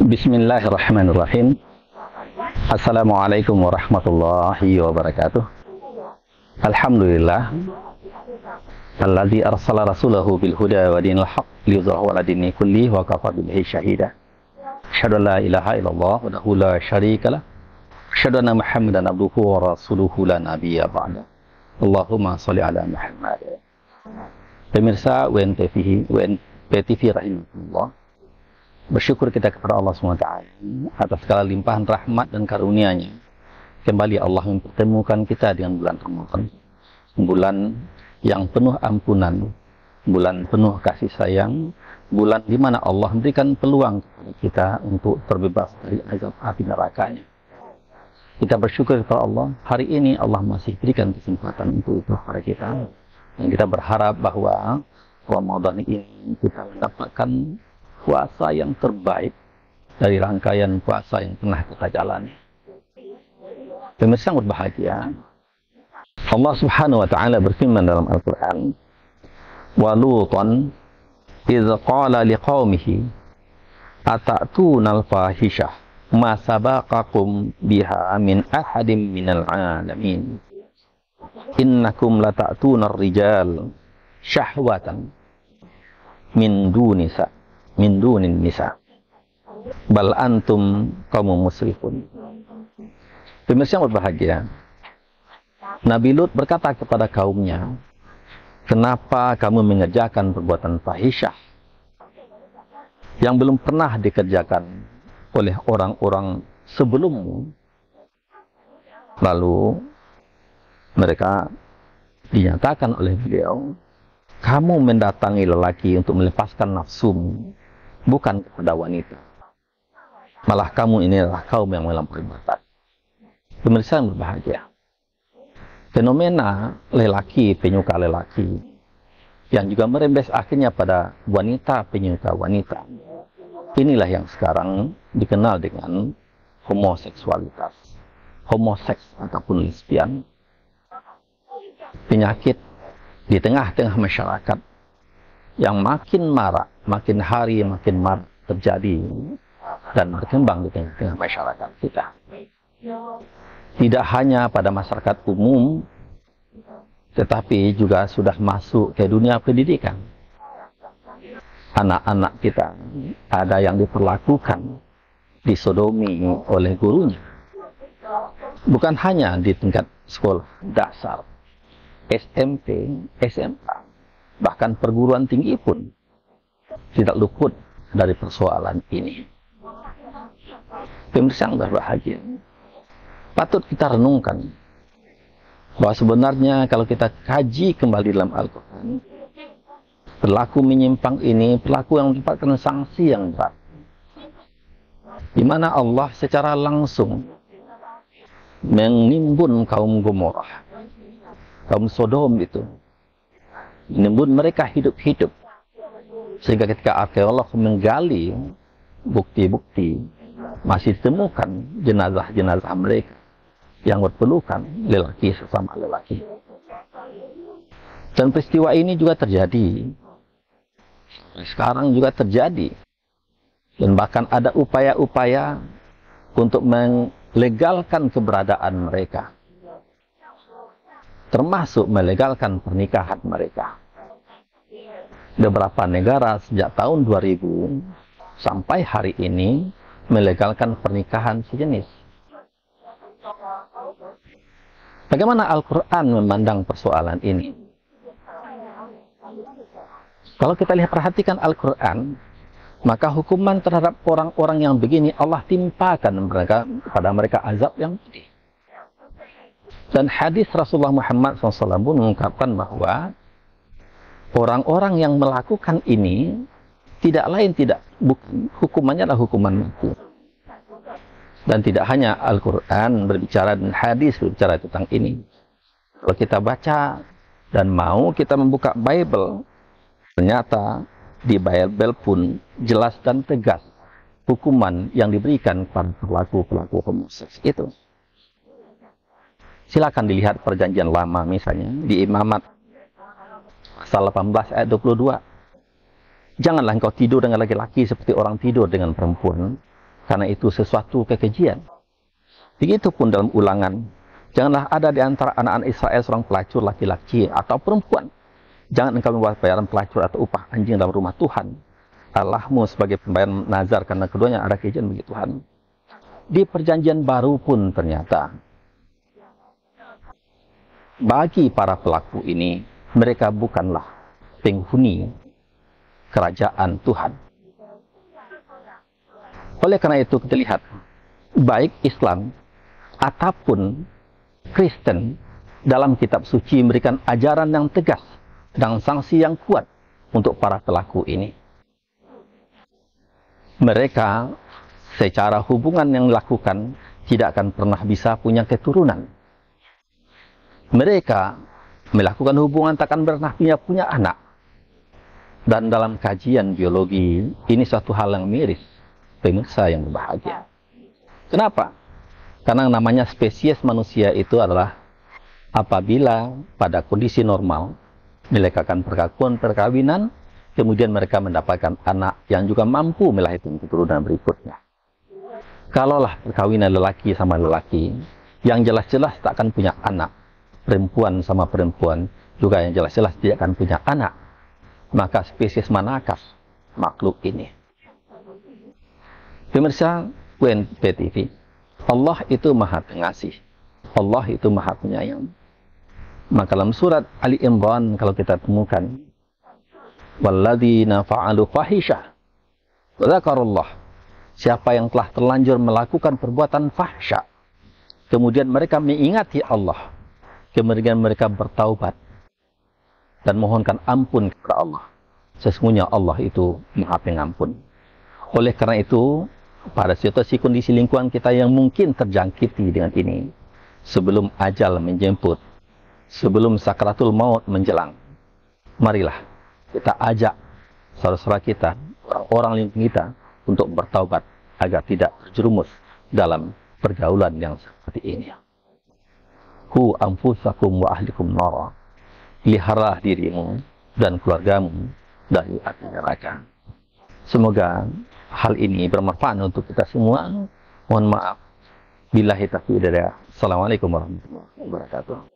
Bismillahirrahmanirrahim. Assalamualaikum warahmatullahi wabarakatuh. Alhamdulillah alladzi arsala rasulahu bil huda wa dinil haqq liyudhhirahu 'ala dini kulli wa kafa billahi syahida. Asyhadu an la ilaha illallah wahdahu la syarikalah. Asyhadu anna Muhammadan abduhu wa rasuluhu la nabiyya ba'da. Allahumma shalli 'ala Muhammad. Pemirsa WNPTV rahimahullah. Bersyukur kita kepada Allah SWT atas segala limpahan rahmat dan karunia-Nya. Kembali Allah mempertemukan kita dengan bulan Ramadan, bulan yang penuh ampunan, bulan penuh kasih sayang, bulan di mana Allah memberikan peluang kepada kita untuk terbebas dari azab api nerakanya. Kita bersyukur kepada Allah, hari ini Allah masih berikan kesempatan untuk itu kepada kita. Dan kita berharap bahwa Ramadan ini kita mendapatkan puasa yang terbaik dari rangkaian puasa yang pernah kita jalani. Pemirsa yang berbahagia, Allah Subhanahu wa taala berfirman dalam Al-Qur'an, "Wa Lutan idz qala liqaumihi atatuna al-fahishah ma sabaqakum biha min ahadin minal alamin. Innakum latatuna ar-rijal syahwatan min dunin nisa. Bal antum kaum musrifun." Pemirsa yang berbahagia, Nabi Lut berkata kepada kaumnya, "Kenapa kamu mengerjakan perbuatan fahisyah yang belum pernah dikerjakan oleh orang-orang sebelummu?" Lalu mereka dinyatakan oleh beliau, "Kamu mendatangi lelaki untuk melepaskan nafsumu, bukan kepada wanita. Malah kamu ini adalah kaum yang melampaui batas." Pemirsa yang berbahagia, fenomena lelaki penyuka lelaki yang juga merembes akhirnya pada wanita penyuka wanita, inilah yang sekarang dikenal dengan homoseksualitas, homoseks ataupun lesbian. Penyakit di tengah-tengah masyarakat yang makin marak, makin hari makin marak terjadi dan berkembang di tengah-tengah masyarakat kita. Tidak hanya pada masyarakat umum, tetapi juga sudah masuk ke dunia pendidikan. Anak-anak kita ada yang diperlakukan, disodomi oleh gurunya. Bukan hanya di tingkat sekolah dasar, SMP, SMA, bahkan perguruan tinggi pun tidak luput dari persoalan ini. Pemirsa yang berbahagia, patut kita renungkan bahwa sebenarnya kalau kita kaji kembali dalam Al-Quran, perilaku menyimpang ini perilaku yang mendapatkan sanksi yang berat, di mana Allah secara langsung menimbun kaum Gomorrah, kaum Sodom itu, menimbun mereka hidup-hidup, sehingga ketika arkeolog menggali bukti-bukti, masih ditemukan jenazah-jenazah mereka yang berpelukan lelaki sesama lelaki. Dan peristiwa ini juga terjadi, sekarang juga terjadi, dan bahkan ada upaya-upaya untuk melegalkan keberadaan mereka, termasuk melegalkan pernikahan mereka. Beberapa negara sejak tahun 2000 sampai hari ini melegalkan pernikahan sejenis. Bagaimana Al-Quran memandang persoalan ini? Kalau kita lihat perhatikan Al-Quran, maka hukuman terhadap orang-orang yang begini Allah timpakan kepada mereka azab yang pedih. Dan hadis Rasulullah Muhammad SAW pun mengungkapkan bahwa orang-orang yang melakukan ini tidak lain hukumannya adalah hukuman mati. Dan tidak hanya Al-Quran berbicara dan hadis berbicara tentang ini. Kalau kita baca dan mau kita membuka Bible, ternyata di Bible pun jelas dan tegas hukuman yang diberikan kepada pelaku-pelaku homoseks itu. Silakan dilihat perjanjian lama misalnya di Imamat pasal 18 ayat 22. Janganlah engkau tidur dengan laki-laki seperti orang tidur dengan perempuan. karena itu sesuatu kekejian. Begitupun dalam Ulangan, janganlah ada di antara anak-anak Israel seorang pelacur laki-laki atau perempuan. Jangan engkau membuat bayaran pelacur atau upah anjing dalam rumah Tuhan Allahmu sebagai pembayaran nazar, karena keduanya ada kekejian bagi Tuhan. Di perjanjian baru pun ternyata bagi para pelaku ini, mereka bukanlah penghuni kerajaan Tuhan. Oleh karena itu kita lihat, baik Islam ataupun Kristen dalam kitab suci memberikan ajaran yang tegas dan sanksi yang kuat untuk para pelaku ini. Mereka secara hubungan yang dilakukan tidak akan pernah bisa punya keturunan. Mereka melakukan hubungan takkan pernah punya anak. Dan dalam kajian biologi, ini suatu hal yang miris. Pemirsa yang berbahagia. Kenapa? Karena namanya spesies manusia itu adalah apabila pada kondisi normal melakukan perkawinan, kemudian mereka mendapatkan anak yang juga mampu melahirkan keturunan berikutnya. Kalaulah perkawinan lelaki sama lelaki, yang jelas-jelas tak akan punya anak, perempuan sama perempuan juga yang jelas-jelas tidak akan punya anak, maka spesies manakah makhluk ini? Pemirsa UNP TV, Allah itu Maha Pengasih, Allah itu Maha Penyayang. Maka dalam surat Ali Imran kalau kita temukan, walladzina fa'alu fahisyah wa dzakarullah, siapa yang telah terlanjur melakukan perbuatan fahsya, kemudian mereka mengingati Allah, kemudian mereka bertaubat dan mohonkan ampun kepada Allah, sesungguhnya Allah itu Maha Pengampun. Oleh karena itu, pada situasi kondisi lingkungan kita yang mungkin terjangkiti dengan ini, sebelum ajal menjemput, sebelum sakratul maut menjelang, marilah kita ajak saudara-saudara kita, orang-orang lingkungan kita untuk bertaubat agar tidak terjerumus dalam pergaulan yang seperti ini. Ku anfusakum wa ahlikum nara, pelihara dirimu dan keluargamu dari api neraka. Semoga hal ini bermanfaat untuk kita semua. Mohon maaf. Billahi taufiq wal hidayah. Assalamualaikum warahmatullahi wabarakatuh.